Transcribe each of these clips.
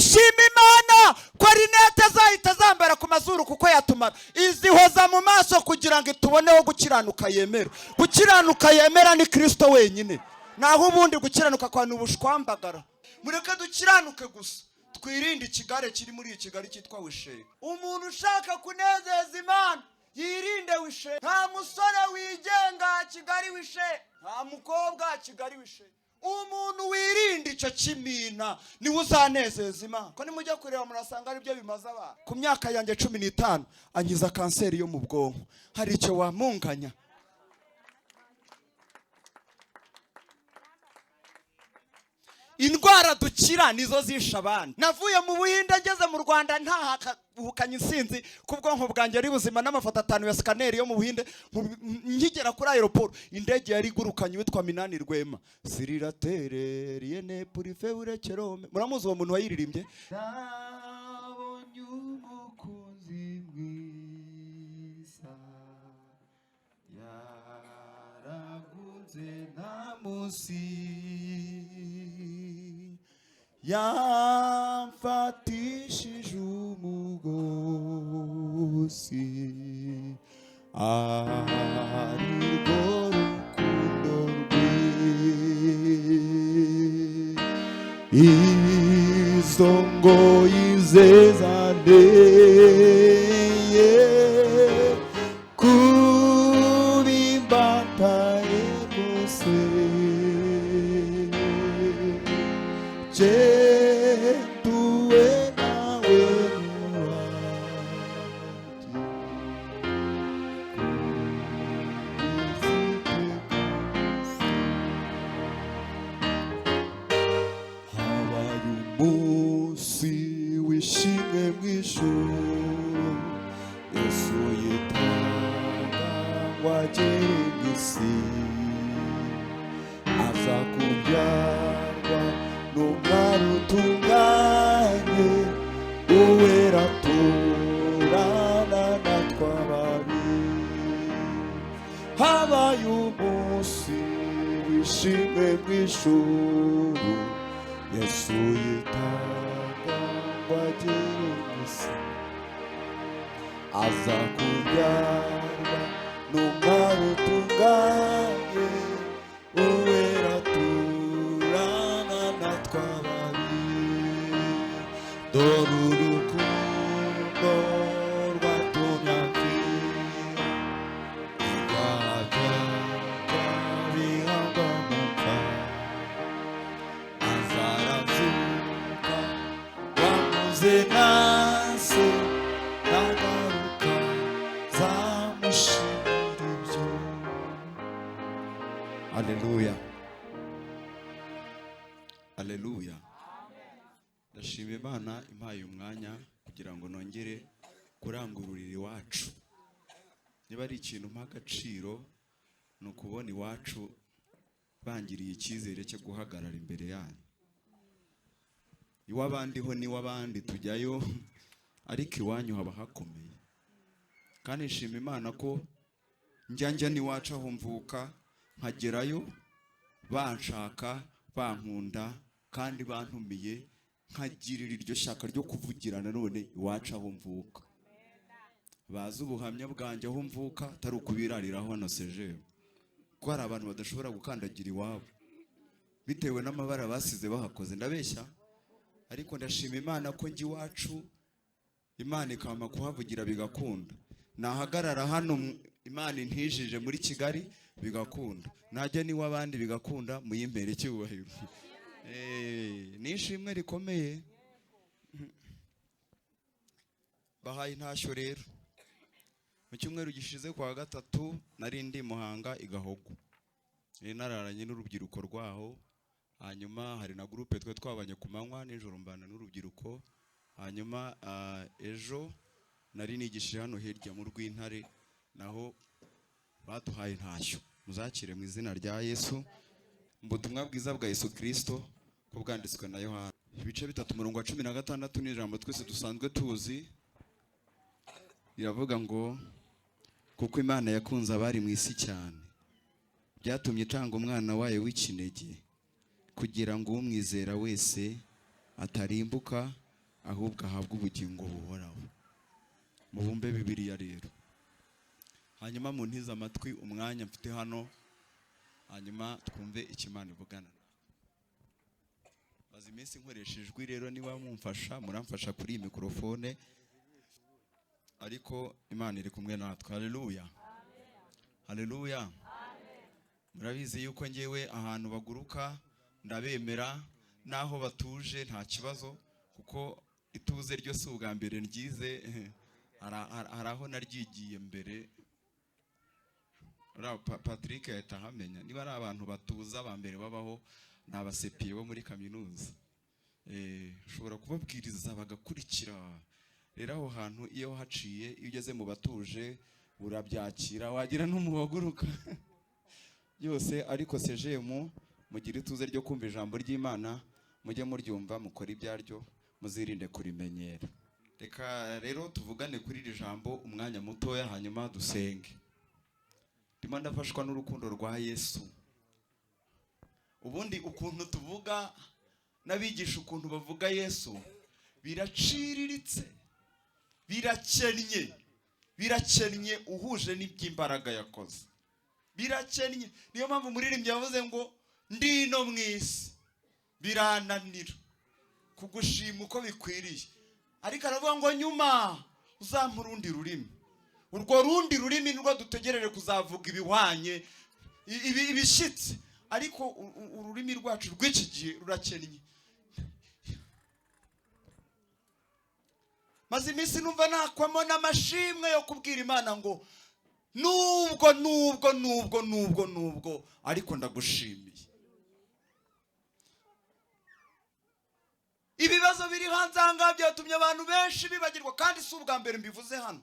dushima Imana ko rinete zahita zambara ku mazuru kuko yatumara izihoza mu maso kugira ngo ituboneho gukiranuka yemera. Gukiranuka yemera ni Kristo wenyine, naho ubundi gukiranuka kwa n'ubushwambagara. Mureke dukiranuke gusa, twirinde ikigare kiri muri Kigali cyitwa wishe. Umuntu ushaka kunezeza Imana yirinde wishe. Nta musore wigenga Kigali wishe, nta mukobwa Kigali wishe. Umuntu wirinde icyo kimina niwe uzanezeza Imana. Ko nimujya kureba murasanga ari byo bimaze abantu. Ku myaka yanjye 15 angiza kanseri yo mu bwonko. Hari icyo wamunganya? Indwara dukira nizo zisha abandi. Navuye mu Buhinde ngeze mu Rwanda ntahukanye insinzi ku bwonko bwanjye ari buzima n'amafoto 5 ya scanner yo mu Buhinde. Nkigera kuri aeroport indege yari igurukanye witwa Minani Rwema. Siriratere riene puri feure kerome. Muramuzi uwo muntu wayiririmbye? Nabonye umukunzi mwiza yaragunze namusi yamfatishije umugozi arirwo rukundo rwe izo ngoyi zezaneye kubimbataye rwose Yesu yitanga wagerageza aza kubyarwa n'umwana utunganye uwera turana na twababiri dore urukundo rwatumye apfira ibyaha bihangamuka azarazuka wamuze nase nagaruka zamushimira ibyo. Haleluya, haleluya. Ndashima Imana impaye umwanya kugira ngo nongere kurangururira iwacu. Niba ari ikintu mpa agaciro ni ukubona iwacu bangiriye icyizere cyo guhagarara imbere yanyu. Iw'abandi ho niw'abandi tujyayo, ariko iwanyu haba hakomeye. Kandi nshima Imana ko njya n'iwacu aho mvuka nkagerayo banshaka bankunda kandi bantumiye nkagirira iryo shaka ryo kuvugirana none iwacu aho mvuka. Bazi ubuhamya bwanjye aho mvuka atari ukubirariraho hano sejewe, ko hari abantu badashobora gukandagira iwabo bitewe n'amabara basize bahakoze. Ndabeshya? Ariko ndashima Imana ko njye iwacu Imana ikama kuhavugira bigakunda. Nahagarara hano Imana intijije muri Kigali bigakunda, najya n'iw'abandi bigakunda, muyimbere cyubahiro. Nishimwe rikomeye. Bahaye intashyo rero. Mu cyumweru gishize kwa gatatu nari ndi Muhanga Igahogo, nararanye n'urubyiruko rwaho. Hanyuma hari na groupe twe twabanye ku manywa n'ijoro mbana n'urubyiruko. Hanyuma ejo nari nigishije hano hirya mu Rwintare, naho baduhaye intashyo. Muzakire mu izina rya Yesu. Ubutumwa bwiza bwa Yesu Kristo ko bwanditswe na Yohana ibice 3:16 n'ijambo twese dusanzwe tuzi. Iravuga ngo kuko Imana yakunze abari mu isi cyane byatumye itanga umwana wayo w'ikinege kugira ngo umwizera wese atarimbuka ahubwo ahabwe ubugingo buhoraho. Mubumbe Bibiliya rero. Hanyuma muntize amatwi umwanya mfite hano, hanyuma twumve ikimana ivugana. Maze iminsi nkoresha ijwi rero, niba mumfasha muramfasha kuri iyi mikrofone, ariko Imana iri kumwe natwe. Haleluya, haleluya. Murabizi yuko ngewe ahantu baguruka ndabemera, naho batuje nta kibazo, kuko ituze ryo si ubwa mbere ryize, haraho naryigiye mbere. Patrick yahita ahamenya niba ari abantu batuza ba mbere babaho ni abasepiye bo muri kaminuza. Ushobora kubabwiriza bagakurikira. Rero aho hantu iyo haciye, iyo ugeze mu batuje urabyakira, wagira n'umubaguruka yose. Ariko sejemu mugira ituze ryo kumva ijambo ry'Imana, mujye muryumva mukora ibyaryo, muzirinde kurimenyera. Reka rero tuvugane kuri iri jambo umwanya mutoya, hanyuma dusenge. Ndimo ndafashwa n'urukundo rwa Yesu. Ubundi ukuntu tuvuga n'abigisha ukuntu bavuga Yesu biraciriritse, birakennye uhuje n'iby'imbaraga yakoze. Birakennye. Niyo mpamvu umuririmbyi yavuze ngo ndino mwisi birananira kugushima uko bikwiriye, ariko aravuga ngo nyuma uzampa urundi rurimi. Urwo rundi rurimi nirwo dutegereje kuzavuga ibihwanye, ibishitse, ariko ururimi rwacu rw'iki gihe rurakennye. Maze iminsi numva nakwamo n'amashimwe yo kubwira Imana ngo nubwo ariko ndagushimiye. Ibibazo biri hanze ahangaha byatumye abantu benshi bibagirwa, kandi si ubwa mbere mbivuze hano.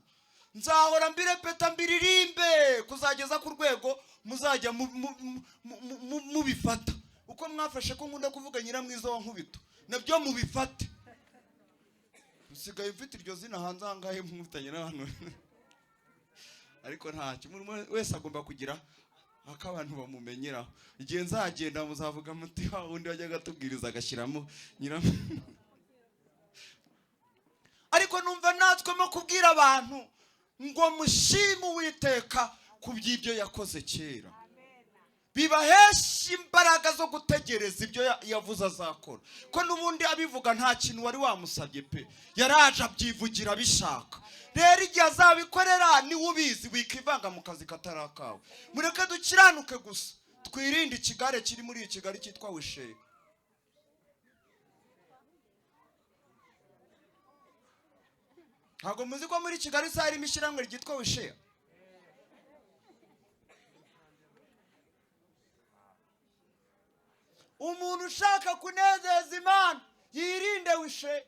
Nzahora mbirepeta mbiririmbe kuzageza ku rwego muzajya mubifata. Uko mwafashe ko nkunda kuvuga Nyiramwiza wa Nkubito, nabyo mubifate. Usigaye mfite iryo zina hanze ahangahe mufitanye n'abantu. Ariko ntacyo, umuntu wese agomba kugira akabantu bamumenyeraho. Igihe nzagenda muzavuga muti wundi wajyaga atubwiriza agashyiramo Nyiramwiza. Ariko numva natwe mo kubwira abantu ngo mushime Uwiteka ku by'ibyo yakoze kera. Bibahesha imbaraga zo gutegereza ibyo yavuze azakora. Ko n'ubundi abivuga nta kintu wari wamusabye pe, yaraje abyivugira bishaka. Rero igihe azabikorera ni ubizi, wikivanga mu kazi katarakawe. Mureke dukiranuke gusa, twirinde ikigare kiri muri iki Kigali cyitwa Wishe. Ntabwo muzi ko muri Kigali hari imishyirahamwe ryitwa Wishe? Umuntu ushaka kunezeza Imana yirinde Wishe.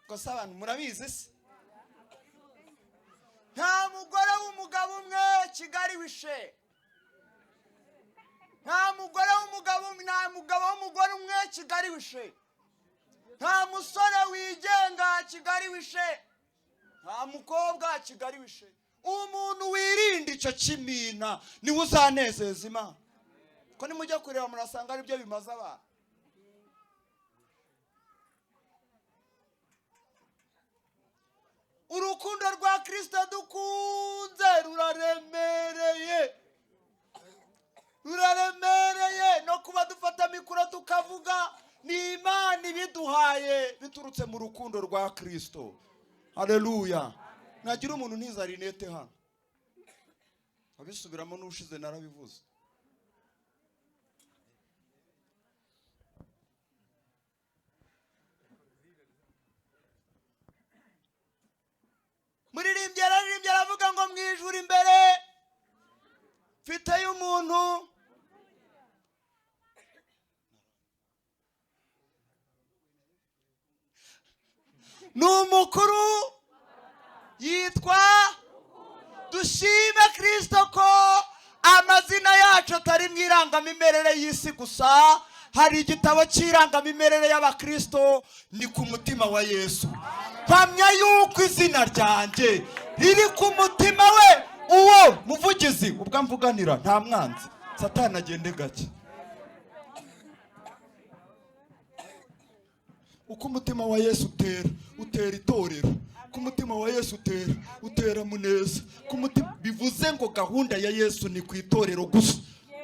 Gusa abantu murabizi se, nta mugore w'umugabo umwe Kigali Wishe. Nta mugore w'umugabo umwe Kigali Wishe. Nta musore wigenga Kigali Wishe. Nta mukobwa Kigali Wishe. Umuntu wirinde icyo kimina niwe uzanezeza Imana. Ko nimujya kureba murasanga ari byo bimaze abantu. Urukundo rwa Kristo dukunze ruraremereye, no kuba dufata mikoro tukavuga ni Imana ibiduhaye biturutse mu rukundo rwa Kristo. Haleluya. Nagira umuntu ntizarinete hano, abisubiramo n'ushize narabivuze. Muririmbye aravuga ngo mwijura imbere mfite y'umuntu n'umukuru yitwa dushime Kristo ko amazina yacu atari mu irangamimerere y'isi gusa. Hari igitabo cy'irangamimerere y'abakristo, ni ku mutima wa Yesu. Mpamya yuko izina ryanjye riri ku mutima we, uwo muvugizi ubwo mvuganira nta mwanzi. Satani agende gake. uko umutima wa Yesu utera itorero, ku mutima wa Yesu utera muneza, ku mutima bivuze ngo gahunda ya Yesu ni ku itorero gusa.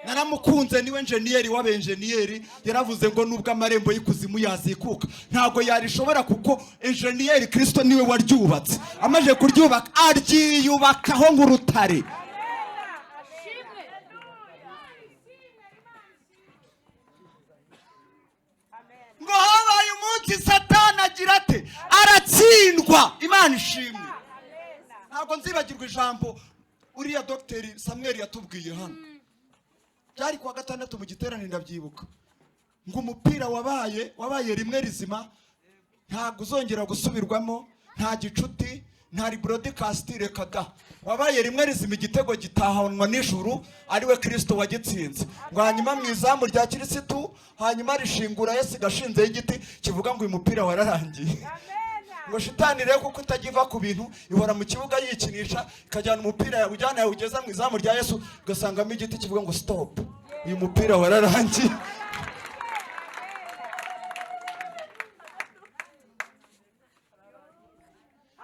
Naramukunze niwe enjeniyeri w'abenjeniyeri, yaravuze ngo nubwo amarembo y'ikuzimu yazikuka ntago yarishobora, kuko enjeniyeri Kristo niwe waryubatse, amaje kuryubaka aryiyubakaho nk'urutare. Ngo habaye umunsi Satani agira ate aratsindwa, Imana ishimwe. Ntabwo nzibagirwa ijambo uriya Dr. Samuel yatubwiye hano, byari kuwa gatandatu mu giterane ndabyibuka, ngo umupira wabaye rimwe rizima, ntabwo uzongera gusubirwamo, nta gicuti, nta broadcast, reka da, wabaye rimwe rizima, igitego gitahanwa n'ijuru, ariwe Kristo wagitsinze. Ngo hanyuma mu izamu rya Kirisitu, hanyuma rishingura Yesu gashinzeho igiti kivuga ngo uyu mupira wararangiye. Ngo shitani rero kuko itagiva ku bintu ihora mu kibuga yikinisha, ikajyana umupira yawujyana yawugeza mu izamu rya Yesu, gasangamo igiti kivuga ngo stop, uyu mupira wararangiye.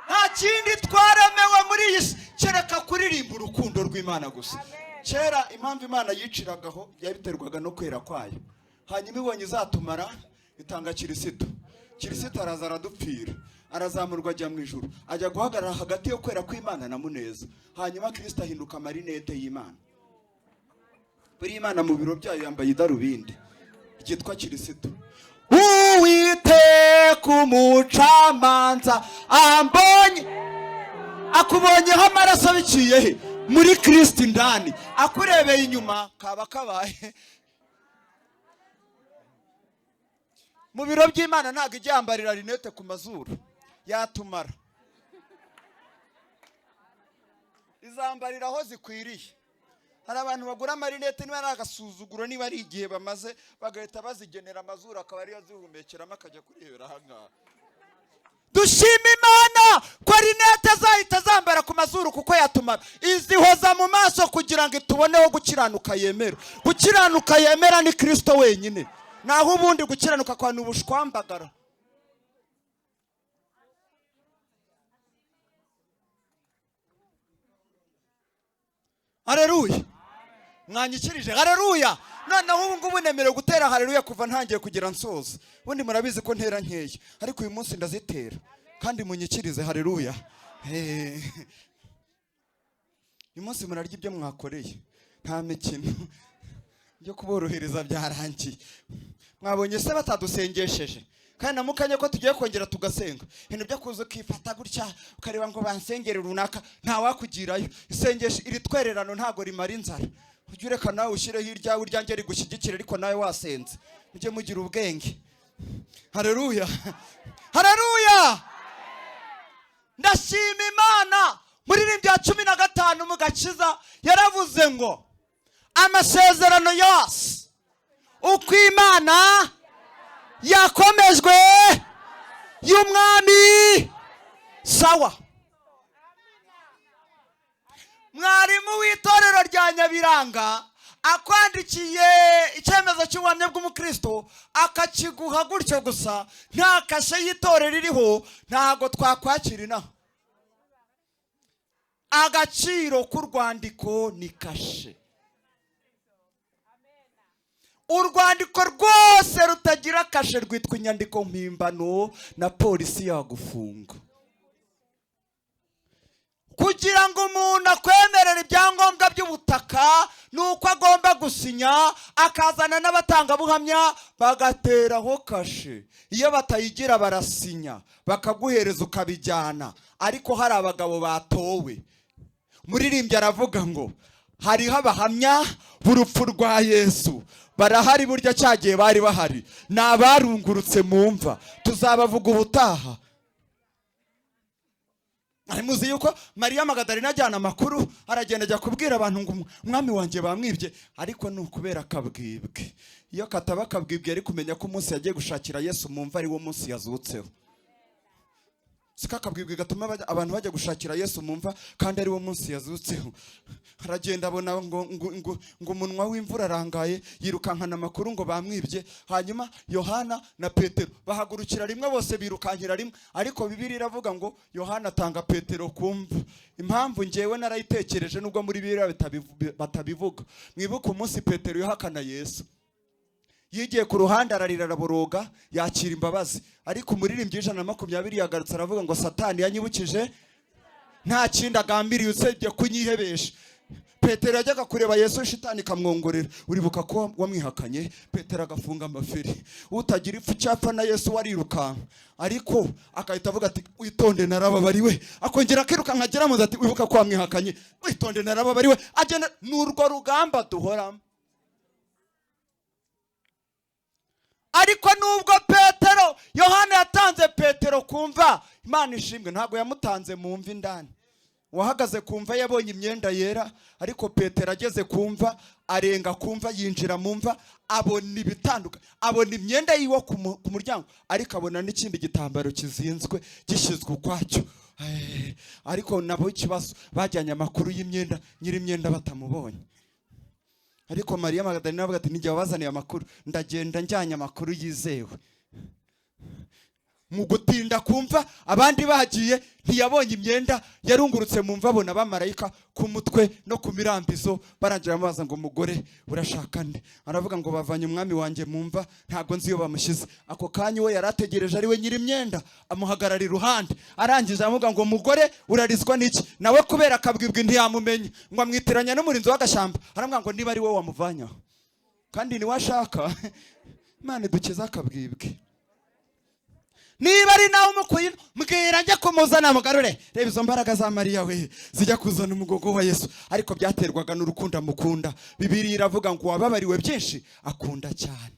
Nta kindi twaremewe muri iyi si kereka kuririmba urukundo rw'Imana gusa. Kera impamvu Imana yiciragaho yabiterwaga no kwera kwayo, hanyuma ibonye izatumara itanga Kirisitu. Kirisitu araza aradupfira, arazamurwa ajya mu ijuru, ajya guhagarara hagati yo kwera kw'Imana na muneza. Hanyuma Kristo ahinduka marinete y'Imana. Buri Imana mu biro byayo yambaye idarubindi ryitwa Kirisitu. Uwiteka umucamanza ambonye, akubonyeho amaraso biciye he? Muri Kristo indani. Akurebeye inyuma kaba kabaye. Mu biro by'Imana ntago ijya yambarira rinete ku mazuru, yatumara izambarira aho zikwiriye. Hari abantu bagura amarinete niba nagasuzuguro, niba ari igihe bamaze bagahita bazigenera amazuru, akaba ariyo zihumekeramo akajya kurebera ahangaha. Dushima Imana ko rinete zahita zambara ku mazuru, kuko yatumara izihoza mu maso kugira ngo ituboneho gukiranuka yemera. Gukiranuka yemera ni Kristo wenyine, naho ubundi gukiranuka kwa n'ubushwambagara. Haleluya. Mwanyikirije haleluya. Noneho ubu ngubu nemerewe gutera haleluya kuva ntangiye kugira nsoza. Ubundi murabizi ko ntera nkeya, ariko uyu munsi ndazitera kandi munyikirize haleluya. Uyu munsi murarya ibyo mwakoreye, nta mikino byo kuborohereza byarangiye. Mwabonye se batadusengesheje, kandi namukanye ko tugiye kongera tugasenga. Ibintu byo kuza ukifata gutya ukareba ngo bansengere runaka, nta wakugirayo. Isengesho iri twererano ntago rimara inzara. Ujye ureka nawe ushyireho iryawe, uryange rigushyigikira, ariko nawe wasenze. Mujye mugira ubwenge. Haleluya. Haleluya. Ndashima Imana. Muririmbo ya 15 mu Gakiza yaravuze ngo amasezerano yose uko Imana yakomejwe y'umwami sawa. Mwarimu w'itorero rya Nyabiranga akwandikiye icyemezo cy'ubuhamya bw'umukristo, akakiguha gutyo gusa, nta kashe y'itorero ririho, ntago twakwakira inaha. Agaciro k'urwandiko ni kashe. Urwandiko rwose rutagira kashe rwitwa inyandiko mpimbano, na polisi yagufunga. Kugira ngo umuntu akwemerere ibyangombwa by'ubutaka, nuko agomba gusinya, akazana n'abatangabuhamya bagateraho kashe. Iyo batayigira barasinya bakaguhereza ukabijyana. Ariko hari abagabo batowe. Muririmbyi aravuga ngo hariho abahamya b'urupfu rwa Yesu, barahari burya cyagiye bari bahari, nabarungurutse mu mva, tuzabavuga ubutaha. Muzi yuko Mariya Magadalena ajyana amakuru, aragenda ajya kubwira abantu ngo umwami wanjye bamwibye, ariko ni ukubera akabwibwe. Iyo kataba akabwibwe ari kumenya ko umunsi yagiye gushakira Yesu mu mva ari wo munsi yazutseho. sikakabwibwe gatuma abantu bajya gushakira Yesu mumva kandi ari wo munsi yazutseho. Haragenda abona ngo umunwa w'imvura arangaye yirukankana amakuru ngo bamwibye. Hanyuma Yohana na Petero bahagurukira rimwe, bose birukankira rimwe, ariko Bibiliya iravuga ngo Yohana atanga Petero kumva. Impamvu ngewe narayitekereje nubwo muri Bibiliya batabivuga. Mwibuka umunsi Petero yahakana Yesu, yigiye ku ruhande ararira araboroga yakira imbabazi, ariko umuririmbyi 120 yagarutse aravuga ngo Satani yanyibukije nta kindi agambiriye usebye kunyihebesha. Petero yajyaga kureba Yesu, shitani kamwongorera. Uribuka ko wamwihakanye? Petero agafunga amafiri, utagira ipfu cyapfa na Yesu wariruka, ariko akahita avuga ati witonde narababariwe. Akongera akiruka nkagera mu ati wibuka ko wamwihakanye, witonde narababariwe. Agenda n'urwo rugamba duhoramo. Ariko nubwo Petero, Yohana yatanze Petero kumva, Imana ishimwe ntago yamutanze mu mva indani. Wahagaze kumva yabonye imyenda yera, ariko Petero ageze kumva arenga kumva yinjira mu mva, abona ibitanduka, abona imyenda yiwo ku muryango, ariko abona n'ikindi gitambaro kizinzwe gishyizwe ukwacyo. Ariko nabo ikibazo bajyanye amakuru y'imyenda, nyiri imyenda batamubonye. Ariko Mariya Magdalena avuga ati nijye wabazaniye amakuru, ndagenda njyanye amakuru yizewe. Mu gutinda kumva abandi bagiye, ntiyabonye imyenda, yarungurutse mu mva abona abamarayika ku mutwe no ku mirambizo, barangira bamubaza ngo mugore urashaka nde? Aravuga ngo bavanye umwami wanjye mu mva, ntago nzi iyo bamushyize. Ako kanya we yarategereje ari we nyiri imyenda amuhagarara iruhande, arangije amuga ngo mugore urarizwa n'iki? Nawe kubera akabwibwe ntiyamumenye, ngo amwitiranya n'umurinzi w'agashyamba. Aramubwira ngo niba ari wowe wamuvanyaho kandi ni washaka, Imana idukiza akabwibwe. Niba ari nawe umukuye mbwira njye kumuzana mugarure. Reba izo mbaraga za Mariya we zijya kuzana umugogo wa Yesu, ariko byaterwaga n'urukundo amukunda. Bibiliya iravuga ngo wababariwe byinshi akunda cyane.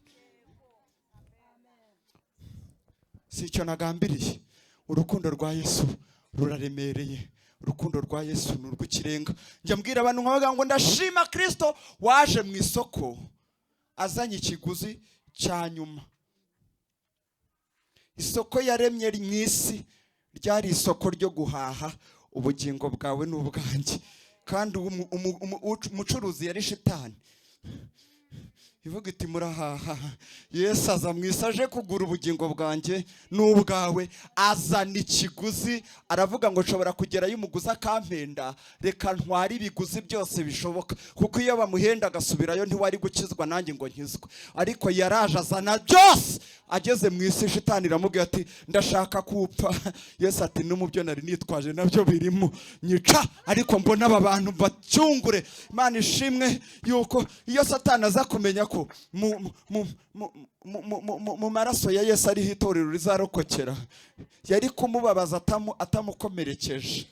Si icyo nagambiriye. Urukundo rwa Yesu ruraremereye, urukundo rwa Yesu ni urw'ikirenga. Njya mbwira abantu nkavuga ngo ndashima Kristo waje mu isoko azanye ikiguzi cya nyuma. Isoko yaremye mu isi ryari isoko ryo guhaha ubugingo bwawe n'ubwanjye, kandi umucuruzi yari shitani. Ivuga iti murahaha, Yesu aza mu isi aje kugura ubugingo bwanjye n'ubwawe, azana ikiguzi. Aravuga ngo nshobora kugerayo umuguzi akampenda, reka ntware ibiguzi byose bishoboka, kuko iyo bamuhenda agasubirayo ntiwari gukizwa nanjye ngo nkizwe. Ariko yaraje azana byose. Ageze mu isi shitani iramubwira ati ndashaka kupfa. Yesu ati no mu byo nari nitwaje nabyo birimo, nyica ariko mbona aba bantu bacyungure. Imana ishimwe yuko iyo Satani aza kumenya ko mu maraso ya Yesu ariho itorero rizarokokera, yari kumubabaza atamukomerekeje.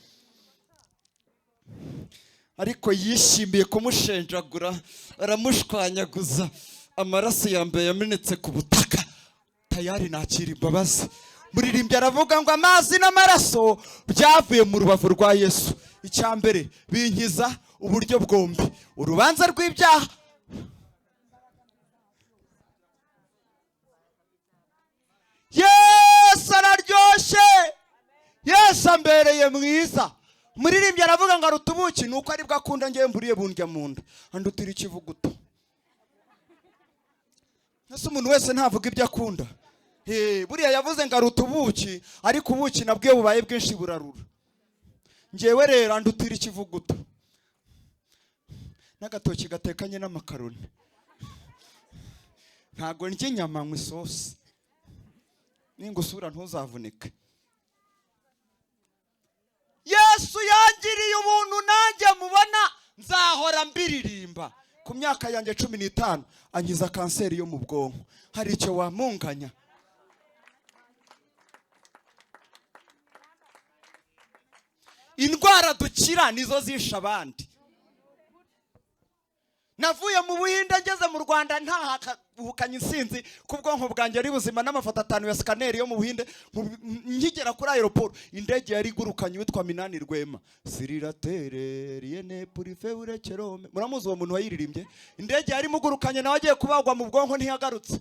Ariko yishimiye kumushenjagura, aramushwanyaguza. Amaraso yambaye yamenetse ku butaka, tayari nakira imbabazi. Muririmbyi aravuga ngo amazi n'amaraso byavuye mu rubavu rwa Yesu. Icyambere binkiza uburyo bwombi, urubanza rw'ibyaha Yesu araryoshye, Yesu ambereye mwiza. Muririmbyi aravuga ngo arutubuki nuko ari bwo akunda, ngiye mburiye bundya mu nda andutira ikivuguto. Nase umuntu wese ntavuga ibyo akunda. Buriya yavuze ngo arutubuki, ariko ubuki nabwiye bubaye bwinshi burarura. Ngewe rero andutira ikivuguto n'agatoki gatekanye n'amakaroni. Ntago ndya inyama mu isosi, ningusura ntuzavunike. Yesu yangiriye ubuntu nanjye mubona nzahora mbiririmba. Ku myaka yanjye 15 ankiza kanseri yo mu bwonko. Hari icyo wamunganya? Indwara dukira nizo zisha abandi. Navuye mu Buhinde ngeze mu Rwanda ntahakanye insinzi ku bwonko bwanjye ari buzima, n'amafoto 5 ya scanner yo mu Buhinde. Nkigera kuri aeroport indege yari igurukanye witwa Minani Rwema, siriratere riene purife urekerome. Muramuzi uwo muntu wayiririmbye? Indege yari mugurukanye nawe agiye kubagwa mu bwonko ntiyagarutse.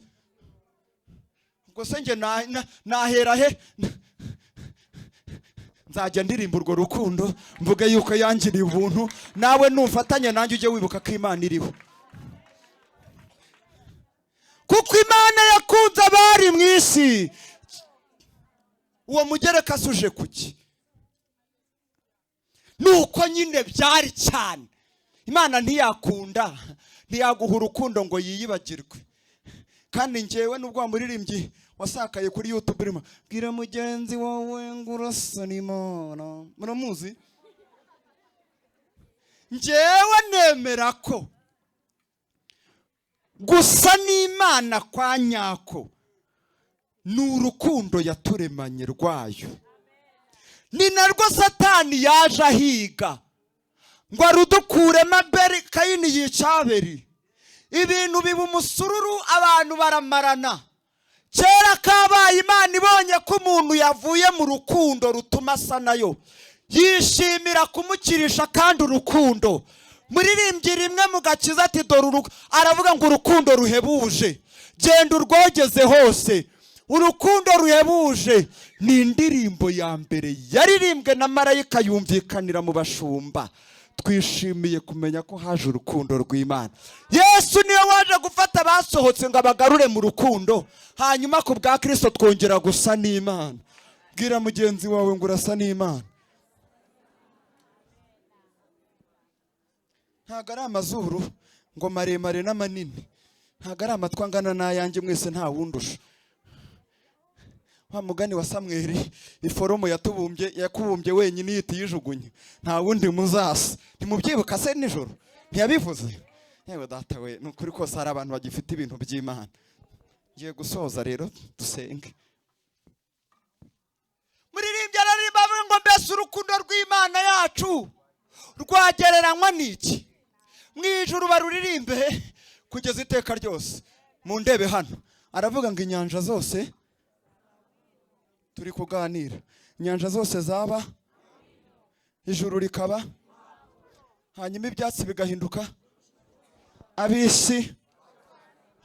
Ubwo se nge nahera he? nzajya ndirimba urwo rukundo mvuge yuko yangiriye ubuntu, nawe nufatanya nanjye ujye wibuka ko Imana iriho, kuko Imana yakunze abari mu isi. Uwo mugereka asuje kuki? Nuko nyine byari cyane. Imana ntiyaguha urukundo ngo yiyibagirwe. Kandi njyewe nubwo wamuririmbye wasakaye kuri YouTube urimo bwira mugenzi wowe ngurasa n'Imana, muramuzi? Njyewe nemera ko gusa n'Imana kwa nyako ni urukundo yaturemanye rwayo. Ni narwo Satani yaje ahiga ngo arudukuremo Abeli, Kayini yica Abeli, ibintu biba umusururu, abantu baramarana. Kera kabaye Imana ibonye ko umuntu yavuye mu rukundo rutuma asa nayo, yishimira kumukirisha kandi urukundo. Muririmbyi rimwe mu gakiza ati dore aravuga ngo urukundo ruhebuje genda urwogeze hose. Urukundo ruhebuje ni indirimbo ya mbere yaririmbwe na marayika yumvikanira mu bashumba. Twishimiye kumenya ko haje urukundo rw'Imana. Yesu niyo waje gufata abasohotse ngo abagarure mu rukundo, hanyuma ku bwa Kristo twongera gusa n'Imana. Bwira mugenzi wawe ngo urasa n'Imana. Ntago ari amazuru ngo maremare n'amanini, ntago ari amatwi angana n'ayanjye, mwese nta wundusha. Wa mugani wa Samweli, iforomo yakubumbye wenyine yita yijugunye, nta wundi muzasa. Ntimubyibuka se nijoro ntiyabivuze? Yewe data we, nukuri kose hari abantu bagifite ibintu by'Imana. Ngiye gusoza rero dusenge. Muririmbye aririmba ngo mbese urukundo rw'Imana yacu rwagereranywa n'iki? Mu ijuru baruririmbe kugeza iteka ryose. Mu ndebe hano aravuga ngo inyanja zose, turi kuganira, inyanja zose zaba, ijuru rikaba, hanyuma ibyatsi bigahinduka. Abisi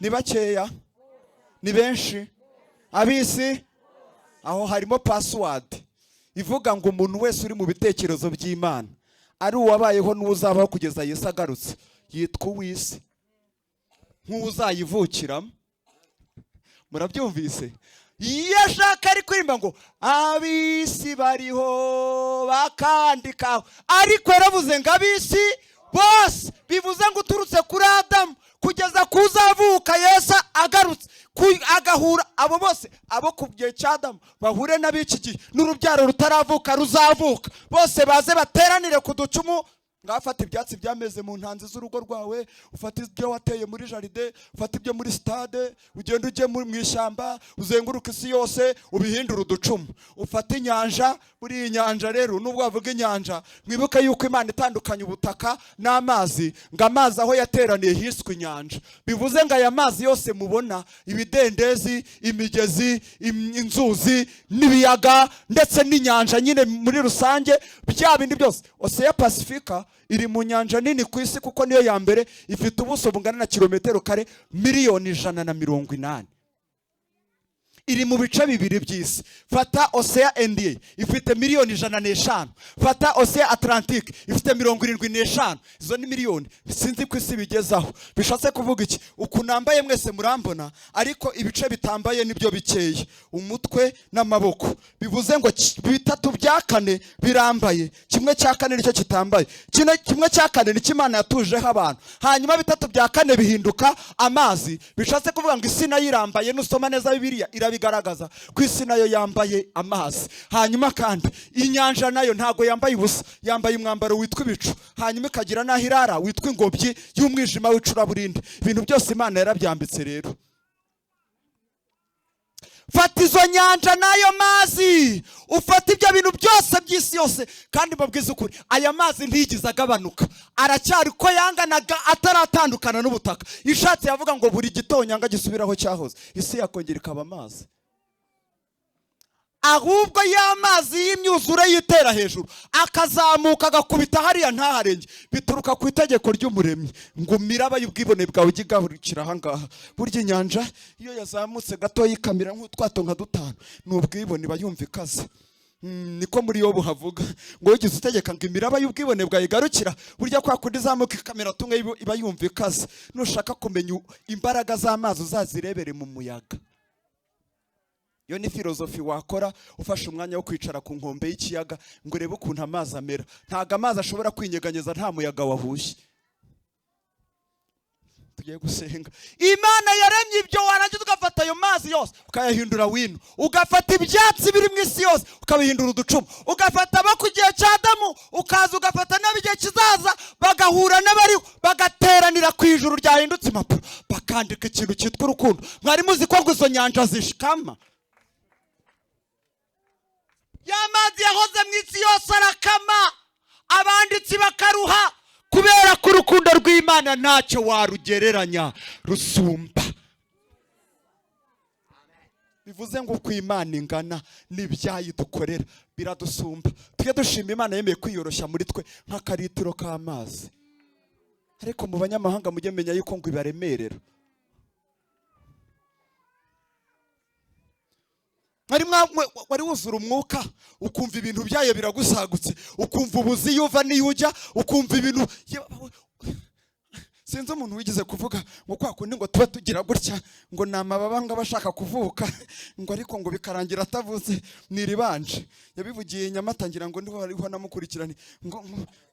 ni bakeya ni benshi, abisi aho harimo password ivuga ngo umuntu wese uri mu bitekerezo by'Imana, ari uwabayeho n'uzabaho kugeza Yesu agarutse, yitwa uw'isi, nk'uzayivukiramo. Murabyumvise? Yashaka ari kuririmba ngo abisi bariho bakandikaho, ariko yaravuze ngo abisi bose, bivuze ngo uturutse kuri Adamu kugeza kuzavuka Yesu agarutse, agahura abo bose, abo ku gihe cy'Adamu bahure n'ab'iki gihe, n'urubyaro rutaravuka ruzavuka, bose baze bateranire ku ducumu. Ngafata ibyatsi byameze mu ntanzi z'urugo rwawe, ufata ibyo wateye muri jaride, ufata ibyo muri stade, ugenda ujye mu ishyamba, uzenguruka isi yose, ubihindura uducumu. Ufata inyanja, buri inyanja rero nubwo bavuga inyanja, mwibuke yuko Imana itandukanye ubutaka n'amazi, ngo amazi aho yateraniye hiswe inyanja. Bivuze ngo aya mazi yose mubona, ibidendezi, imigezi, inzuzi n'ibiyaga ndetse n'inyanja nyine muri rusange, bya bindi byose. Ocean Pacifica iri mu nyanja nini ku isi, kuko niyo ya mbere, ifite ubuso bungana na kilometero kare miliyoni 180. Iri mu bice bibiri by'isi. Fata Ocean India ifite miliyoni 105, fata Ocean Atlantic ifite 75. Izo ni miliyoni, sinzi ko isi bigezaho. Bishatse kuvuga iki? Ukunambaye mwese murambona, ariko ibice bitambaye nibyo bikeye, umutwe n'amaboko. Bivuze ngo 3/4 birambaye, 1/4 nicyo kitambaye. 1/4 ni Imana yatujeho abantu, hanyuma 3/4 bihinduka amazi. Bishatse kuvuga ngo isi nayo irambaye. Nusoma neza Bibiliya irabigaragaza ko isi nayo yambaye amazi. Hanyuma kandi inyanja nayo ntago yambaye ubusa, yambaye umwambaro witwa ibicu, hanyuma ikagira naho irara witwa ingobyi y'umwijima w'icuraburindi. Ibintu byose Imana yarabyambitse rero. Fata izo nyanja n'ayo mazi, ufata ibyo bintu byose by'isi yose, kandi mbabwiza ukuri, aya mazi ntiyigize agabanuka, aracyari ko yanganaga ataratandukana n'ubutaka. Ishatse yavuga ngo buri gitonyanga gisubiraho cyahoze, isi yakongera ikaba amazi. Ahubwo y'amazi y'imyuzure yitera hejuru, akazamuka agakubita hariya ntaharenge, bituruka ku itegeko ry'Umuremyi ngo miraba y'ubwibone bwawe ugigaburikira ahangaha. Burya inyanja iyo yazamutse gato yikamira nk'utwato nka 5, n'ubwibone bayumva ikaze. niko muri yo buhavuga ngo ugize utegeka ngo imiraba y'ubwibone bwayigarukira burya kwa kundi zamuka ikamera tumwe iba yumva ikaze nushaka kumenya imbaraga z'amazi uzazirebere mu muyaga. Yo ni filozofi wakora ufashe umwanya wo kwicara ku nkombe y'ikiyaga ngo urebe ukuntu amazi amera. Ntago amazi ashobora kwinyeganyeza nta muyaga wahushye. Tugiye gusenga. Imana yaremye ibyo warangiza ugafata ayo mazi yose ukayahindura wino, ugafata ibyatsi biri mu isi yose ukabihindura uducuma, ugafata abo ku gihe cya Adamu ukaza ugafata n'abigihe kizaza bagahura n'abari bagateranira ku ijuru ryahindutse impapuro bakandika ikintu cyitwa urukundo. Mwari muzi ko izo nyanja zishikama? Ya mazi yahoze mu isi yose arakama, abanditsi bakaruha kubera ko urukundo rw'Imana ntacyo warugereranya rusumba. Bivuze ngo uko Imana ingana n'ibyayidukorera biradusumba. Tujye dushima Imana yemeye kwiyoroshya muri twe nk'akaritiro k'amazi. Ariko mu banyamahanga mujye menya yuko ngo ibaremerera. Wari wuzura umwuka ukumva ibintu byayo biragusagutse, ukumva ubuzi yuva niyujya, ukumva ibintu sinzi umuntu wigize kuvuga ngo kwa kundi ngo tuba tugira gutya ngo namababa ngo abashaka kuvuka ngo ariko ngo bikarangira atavuze niribanje. Yabivugiye Nyamatangira ngo ndiho hariho namukurikirani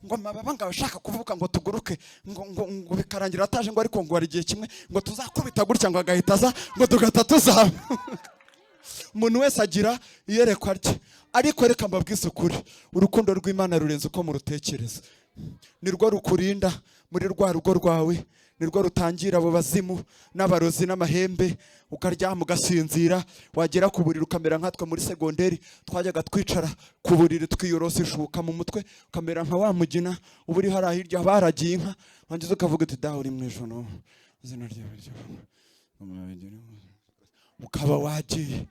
ngo mababa ngo abashaka kuvuka ngo tuguruke ngo bikarangira ataje ngo ariko ngo ari gihe kimwe ngo tuzakubita gutya ngo agahitaza ngo tugatatuza. Umuntu wese agira iyerekwa rye, ariko reka mbabwize ukuri, urukundo rw'Imana rurenze uko murutekereza. Nirwo rukurinda muri rwa rugo rwawe, nirwo rutangira abo bazimu n'abarozi n'amahembe, ukaryama ugasinzira, wagera ku buriri ukamera nkatwe muri segonderi twajyaga twicara ku buriri twiyorosa ishuka mu mutwe ukamera nka wa mugina uba uri hariya hirya baragiye inka, wangiza ukavuga uti dawe uri mu ijuru izina ryawe ukaba wagiye.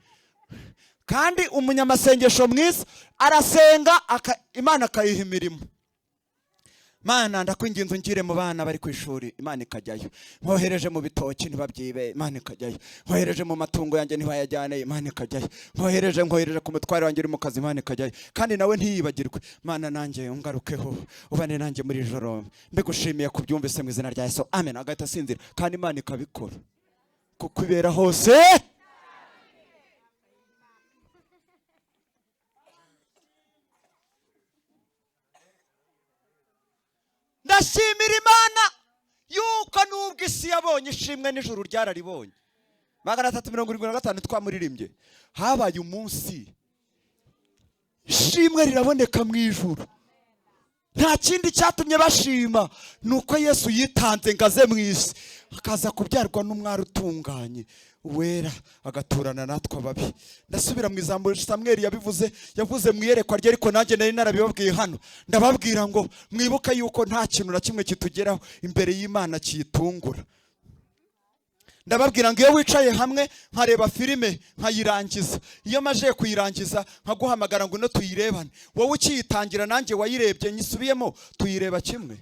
Kandi umunyamasengesho mwiza arasenga Imana akayiha imirimo. Mana ndakwinginze ungire mu bana bari ku ishuri, Imana ikajyayo. Nkohereje mu bitoki ntibabyibe, Imana ikajyayo. Nkohereje mu matungo yanjye ntibayajyane, Imana ikajyayo. Nkohereje ku mutware wanjye uri mu kazi, Imana ikajyayo. Kandi nawe ntiyibagirwe. Mana nanjye ungarukeho ubane nanjye muri joro. Mbigushimiye kubyumvise mu izina rya Yesu, amen. Agahita asinzira kandi Imana ikabikora kuko ibera hose. Ndashimira Imana yuko nubwo isi yabonye ishimwe n'ijuru ryararibonye. 375 twamuririmbye habaye umunsi ishimwe riraboneka mu ijuru. Nta kindi cyatumye bashima nuko Yesu yitanze ngaze mu isi akaza kubyarwa n'umwari utunganye wera agaturana natwe ababi. Ndasubira mu ijambo Samweli yavuze mu iyerekwa rye, ariko nanjye nari narabibabwiye hano. Ndababwira ngo mwibuke yuko nta kintu na kimwe kitugeraho imbere y'Imana kiyitungura. Ndababwira ngo iyo wicaye hamwe nkareba filime nkayirangiza, iyo maje kuyirangiza nkaguhamagara ngo no tuyirebane, wowe ukiyitangira nanjye wayirebye nyisubiyemo tuyireba kimwe.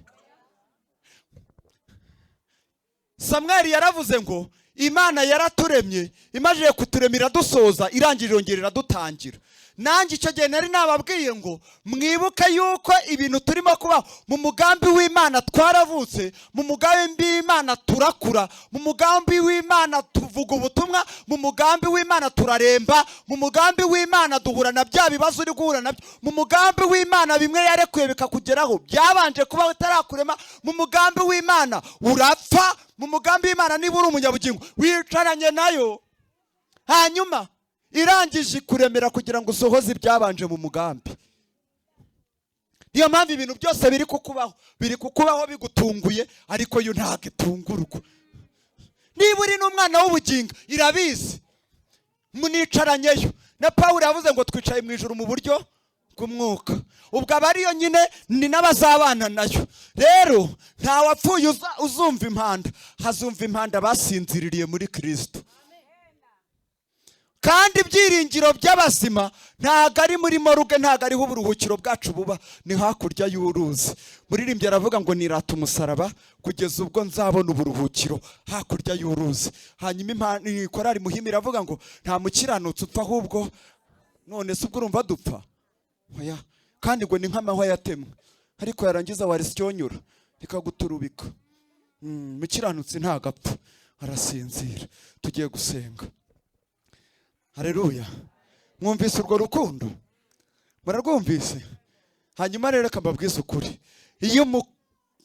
Samweli yaravuze ngo Imana yaraturemye, imaje kuturemira dusoza irangije yongerera dutangira. Nanjye icyo gihe nari nababwiye ngo mwibuke yuko ibintu turimo kuba mu mugambi w'Imana twaravutse, mu mugambi w'Imana turakura, mu mugambi w'Imana tuvuga ubutumwa, mu mugambi w'Imana turaremba, mu mugambi w'Imana duhura na bya bibazo uri guhura nabyo, mu mugambi w'Imana bimwe yarekuye bikakugeraho byabanje kuba utarakurema, mu mugambi w'Imana urapfa, mu mugambi w'Imana niba uri umunyabugingo wicaranye nayo, hanyuma irangije kuremera kugira ngo usohoze ibyabanje mu mugambi. Niyo mpamvu ibintu byose biri kukubaho bigutunguye, ariko yo ntabwo itungurwa. Niba uri n'umwana w'ubugingo irabizi, municaranyeyo. Na Pawulo yavuze ngo twicaye mu ijuru mu buryo bw'umwuka, ubwo aba ariyo nyine ni n'abazabana nayo. Rero nta wapfuye uzumva impanda, hazumva impanda basinziririye muri Kristo. Kandi ibyiringiro by'abazima ntago ari muri moruge, ntago ariho uburuhukiro bwacu buba, ni hakurya y'uruzi. Muririmbyi aravuga ngo nirata umusaraba kugeza ubwo nzabona uburuhukiro hakurya y'uruzi. Hanyuma ikorari Muhimira iravuga ngo nta mukiranutsi upfa, ahubwo none se ubwo urumva dupfa? oya, kandi ngo ni nk'amahwa yatemwe, ariko yarangiza warisyonyura rikaguturubika. Mukiranutsi ntagapfa, arasinzira. Tugiye gusenga. Haleluya. Mwumvise urwo rukundo? Bararwumvise? Hanyuma rero reka mbabwize ukuri, iyo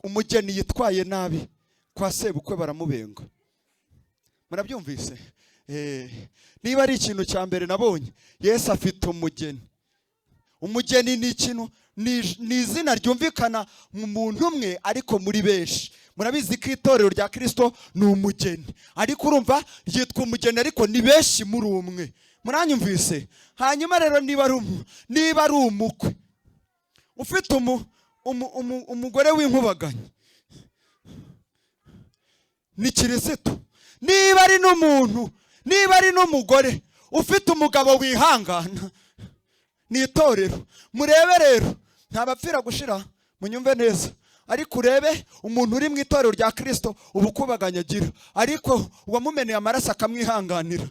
umugeni yitwaye nabi kwa sebukwe baramubenga. Murabyumvise? Niba ari ikintu cya mbere nabonye, Yesu afite umugeni. Umugeni ni ikintu, ni izina ryumvikana mu muntu umwe ariko muri benshi. Murabizi ko itorero rya Kristo ni umugeni, ariko urumva yitwa umugeni ariko ni benshi muri umwe. Muranyumvise? Hanyuma rero niba ari umukwe ufite umugore w'inkubaganye, ni kirisito. Niba ari n'umuntu, niba ari n'umugore ufite umugabo wihangana, ni itorero. Murebe rero, ntabapfira gushira, munyumve neza. Ariko urebe umuntu uri mu itorero rya Kristo ubukubaganya agira, ariko uwamumeneye amaraso akamwihanganira.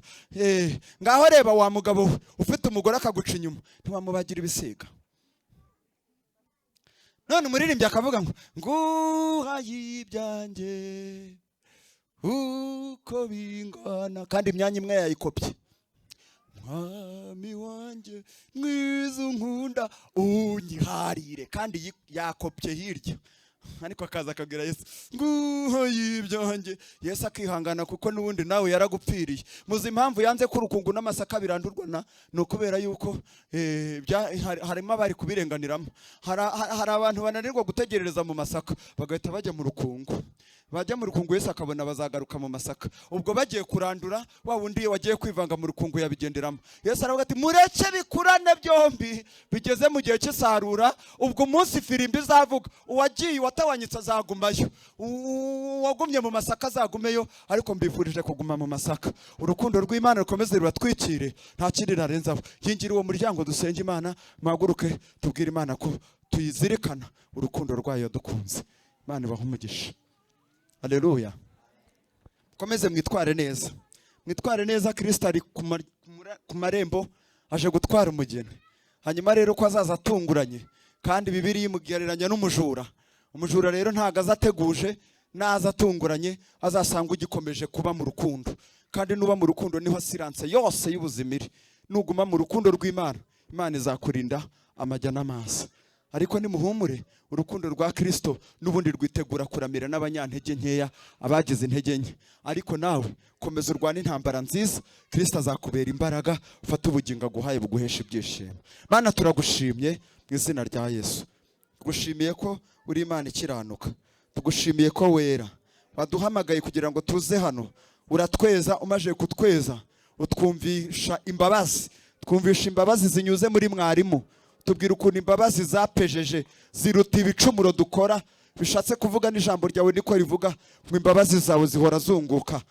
Ngaho reba wa mugabo ufite umugore akaguca inyuma, ntiwamubagira ibisiga. None umuririmbyi akavuga ngo nguhaye ibyanjye uko bingana, kandi imyanya imwe yayikopye. Mwami wanjye mwiza unkunda unyiharire, kandi yakopye hirya. Ariko akaza akabwira Yesu nguhaye ibyanjye, Yesu akihangana kuko n'ubundi nawe yaragupfiriye. Muzi impamvu yanze ko urukungu n'amasaka birandurwana? Ni ukubera yuko harimo abari kubirenganiramo. Hari abantu bananirwa gutegerereza mu masaka bagahita bajya mu rukungu. Bajya mu rukungu Yesu akabona bazagaruka mu masaka. Ubwo bagiye kurandura, wa wundi wagiye kwivanga mu rukungu yabigenderamo. Yesu aravuga ati mureke bikurane byombi, bigeze mu gihe cy'isarura. Ubwo umunsi firimbi izavuga, uwagiye watawanyitse azagumayo, uwagumye mu masaka azagumeyo, ariko mbifurije kuguma mu masaka. Urukundo rw'Imana rukomeze rubatwikire, nta kindi narenzaho. Yingira uwo muryango dusenge Imana, muhaguruke tubwire Imana ko tuyizirikana urukundo rwayo dukunze. Imana ibahe umugisha. Haleluya. Komeze mwitware neza. Mwitware neza, Kristo ari ku marembo aje gutwara umugeni. Hanyuma rero ko azaza atunguranye, kandi Bibiliya imugereranya n'umujura. Umujura rero ntago azateguje, naza atunguranye azasanga ugikomeje kuba mu rukundo. Kandi nuba mu rukundo niho siranse yose y'ubuzimiri. Nuguma mu rukundo rw'Imana, Imana izakurinda amajya n'amazi. Ariko nimuhumure, urukundo rwa Kristo n'ubundi rwitegura kuramira n'abanyantege nkeya, abagize intege nke. Ariko nawe komeza urwane intambara nziza, Kristo azakubera imbaraga, ufata ubugingo aguhaye buguhesha ibyishimo. Mana turagushimye mu izina rya Yesu. Tugushimiye ko uri Imana ikiranuka. Tugushimiye ko wera. Waduhamagaye kugira ngo tuze hano. Uratweza, umaje kutweza utwumvisha imbabazi. Twumvisha imbabazi zinyuze muri mwarimu. Tubwira ukuntu imbabazi zapejeje ziruta ibicumuro dukora. Bishatse kuvuga n'ijambo ryawe niko rivuga ngo imbabazi zawe zihora zunguka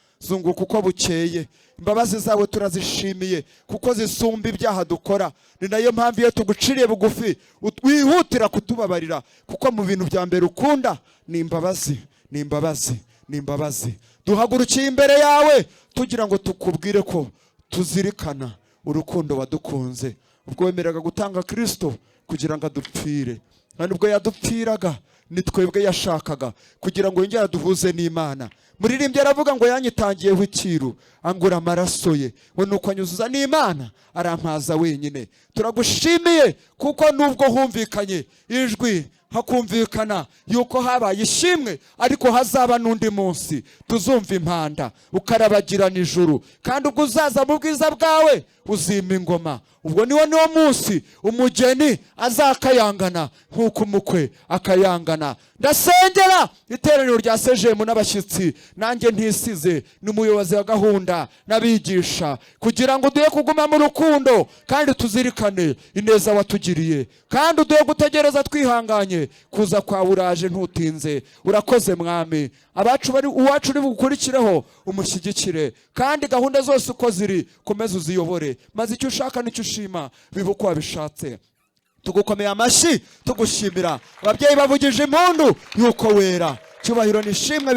uko bukeye. Imbabazi zawe turazishimiye kuko zisumba ibyaha dukora. Ni nayo mpamvu iyo tuguciriye bugufi wihutira kutubabarira, kuko mu bintu bya mbere ukunda ni imbabazi, ni imbabazi, ni imbabazi. Duhagurukiye imbere yawe tugira ngo tukubwire ko tuzirikana urukundo wadukunze, ubwo wemeraga gutanga Kristo kugira ngo adupfire. Kandi ubwo yadupfiraga ni twebwe yashakaga kugira ngo yongere aduhuze n'Imana. Muririmbyi aravuga ngo yanyitangiyeho ikiru angura amaraso ye, we nuko anyuzuza n'Imana arampaza wenyine. Turagushimiye kuko nubwo humvikanye ijwi hakumvikana yuko habaye ishimwe, ariko hazaba n'undi munsi tuzumva impanda ukarabagirana ijuru, kandi ubwo uzaza mu bwiza bwawe uzima ingoma. Ubwo niwo munsi umugeni azakayangana nk'uko umukwe akayangana. Ndasengera iteraniro rya SEGEEM n'abashyitsi, nanjye ntisize n'umuyobozi wa gahunda n'abigisha, kugira ngo duhe kuguma mu rukundo kandi tuzirikane ineza watugiriye, kandi uduhe gutegereza twihanganye kuza kwawe uraje ntutinze. Urakoze Mwami. Uwacu uri bugukurikireho umushyigikire, kandi gahunda zose uko ziri komeza uziyobore, maze icyo ushaka n'icyo ushima bibe uko wabishatse. Tugukomeye amashyi tugushimira. Ababyeyi bavugije impundu yuko wera. Cyubahiro nishimwe.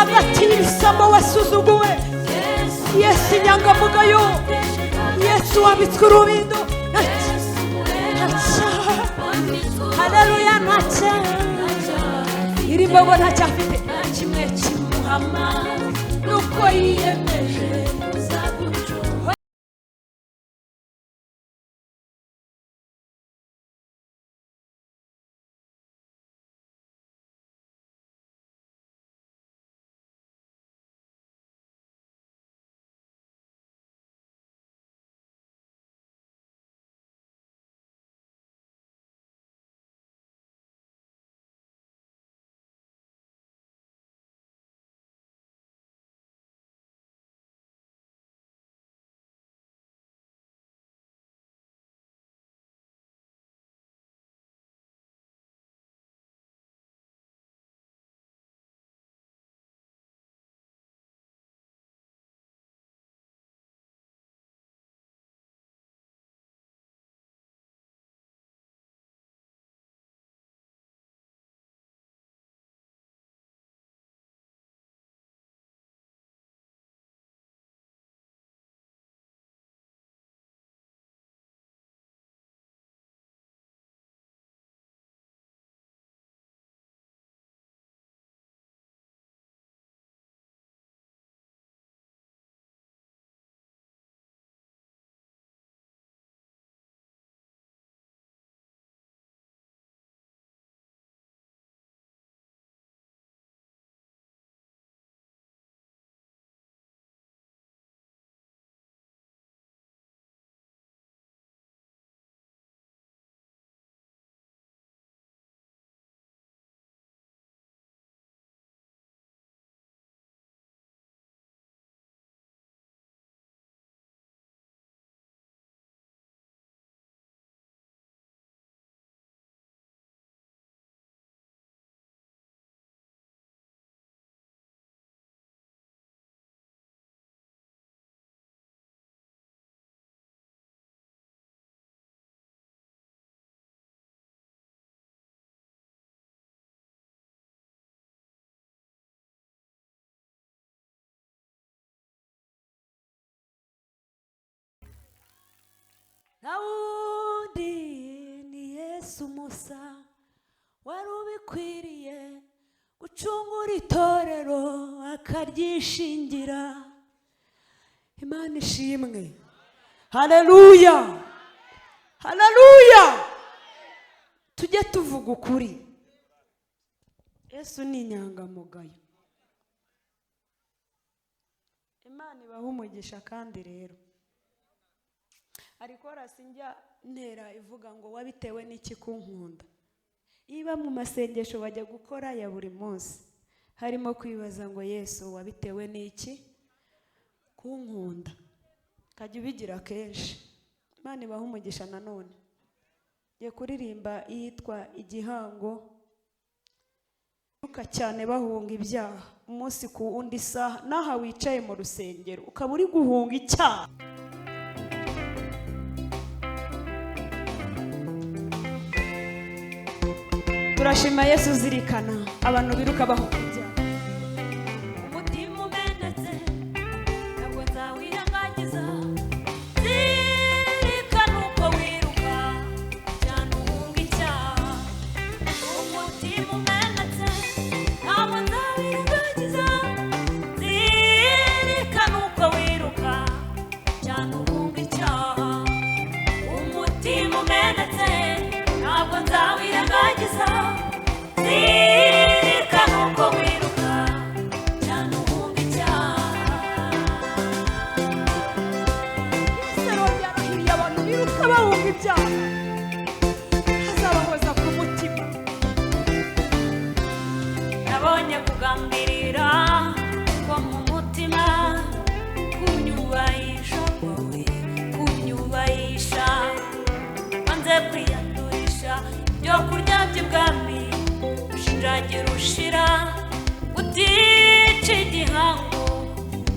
agakirisamo wasuzuguwe, Yesu inyangamugayo, Yesu wambitswe urubindo, haleluya, ntacyo irimo ngo ntacyo afite kimwe kimuhama nuko yiyemeje kuzagucunga. Nawundi ni Yesu Musa wari ubikwiriye gucungura itorero akaryishingira. Imana ishimwe, haleluya, haleluya. Tujye tuvuga ukuri, Yesu ni inyangamugayo. Imana ibaha umugisha. Kandi rero ariko rasinjya ntera ivuga ngo wabitewe n'iki kunkunda. Iba mu masengesho bajya gukora ya buri munsi harimo kwibaza ngo Yesu wabitewe n'iki kunkunda. Kajya ubigira kenshi. Imana ibaha umugisha. Nanone ngiye kuririmba iyitwa Igihango. Uka cyane bahunga ibyaha umunsi ku undi saha, naha wicaye mu rusengero ukaba uri guhunga icyaha. Turashima Yesu zirikana abantu biruka bahunga ibyaha. Umutima umenetse ntabwo nzawirengagiza, zirikana uko wiruka cyane uhunga icyaha. Umutima umenetse ntabwo nzawirengagiza, zirikana uko wiruka cyane uhunga icyaha. Umutima umenetse ntabwo nzawirengagiza, zirikana uko wiruka cyane uhunga icyaha. Isero ryarahiriye abantu biruka bahunga ibyaha, hazabahoza ku mutima. Nabonye kugambirira ko mu mutima, kunyubahisha kwawe kunyubahisha, wanze kwiyandurisha ibyo kurya by'ubwami, ushinjagira ushira utica igihango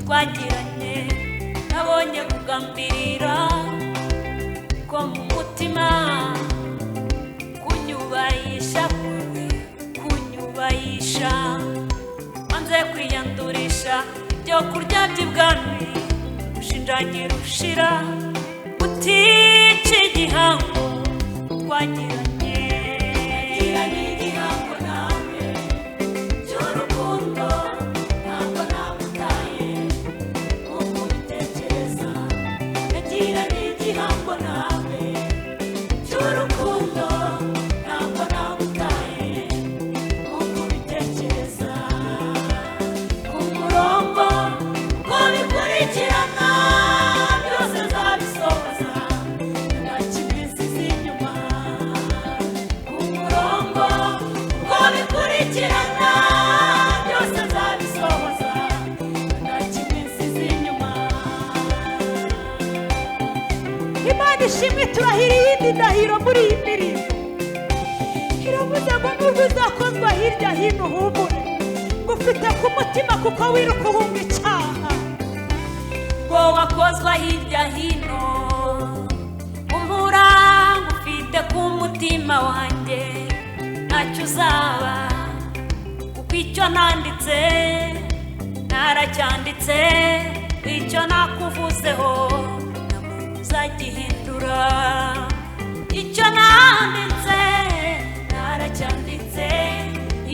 twagiranye. Nabonye kugambirira ko mu mutima, kunyubahisha kwawe kunyubahisha, wanze kwiyandurisha guhisha ibyo kurya by'ibwami ushinjagira ushira utica igihango twagiranye igihango nawe cy'urukundo ntabwo namutaye nk'uko ubitekereza nagiranye igihango nawe cy'urukundo ntabwo namutaye nk'uko ubitekereza ku murongo uko bikurikirana byose nzabisohoza nta kimwe nsize inyuma ku murongo uko bikurikirana byose nzabisohoza nta kimwe nsize inyuma. Imana ishimwe turahira iyindi ndahiro muri iyi mirimo iravuze ngo nubwo uzakozwa hirya hino uhumure ngufite ku mutima kuko wiruka uhunga icyaha ngo wakozwa hirya hino umura ngufite ku mutima wanjye ntacyo uzaba kuko icyo nanditse naracyanditse icyo nakuvuzeho uzagihindura icyo nanditse naracyanditse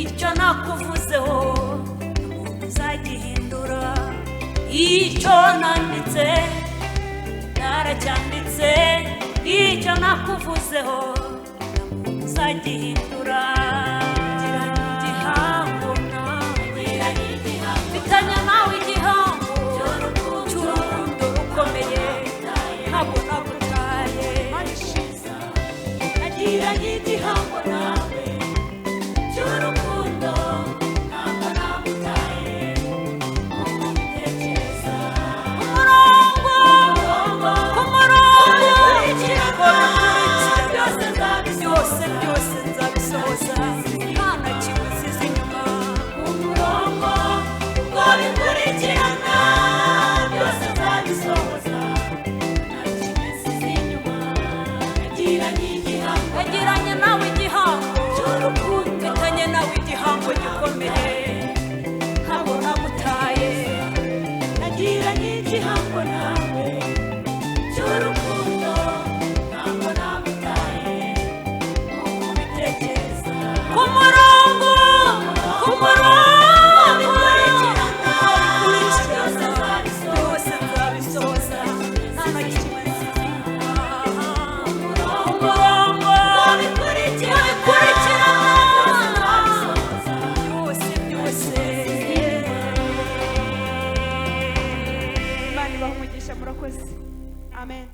icyo nakuvuzeho uzagihindura icyo nanditse naracyanditse icyo nakuvuzeho uzagihindura igihango nawe bitanya nawe igihango cy'urukundo rukomeye ntabwo nagutaye nagiranye igihango nawe cy'urukundo ntabwo namutaye nk'uko ubitekereza ku murongo byose nzabisohoza nta na kimwe nsize inyuma ku murongo uko bikurikirana byose nzabisohoza nagiranye nawe igihango cy'urukundo mfitanye nawe igihango gikomeye ntabwo namutaye nagiranye igihango nawe cy'urukundo ntabwo namutaye nk'uko ubitekereza ku murongo byose nzabisohoza nta na kimwe nsize Imana ibahe umugisha murakoze amen.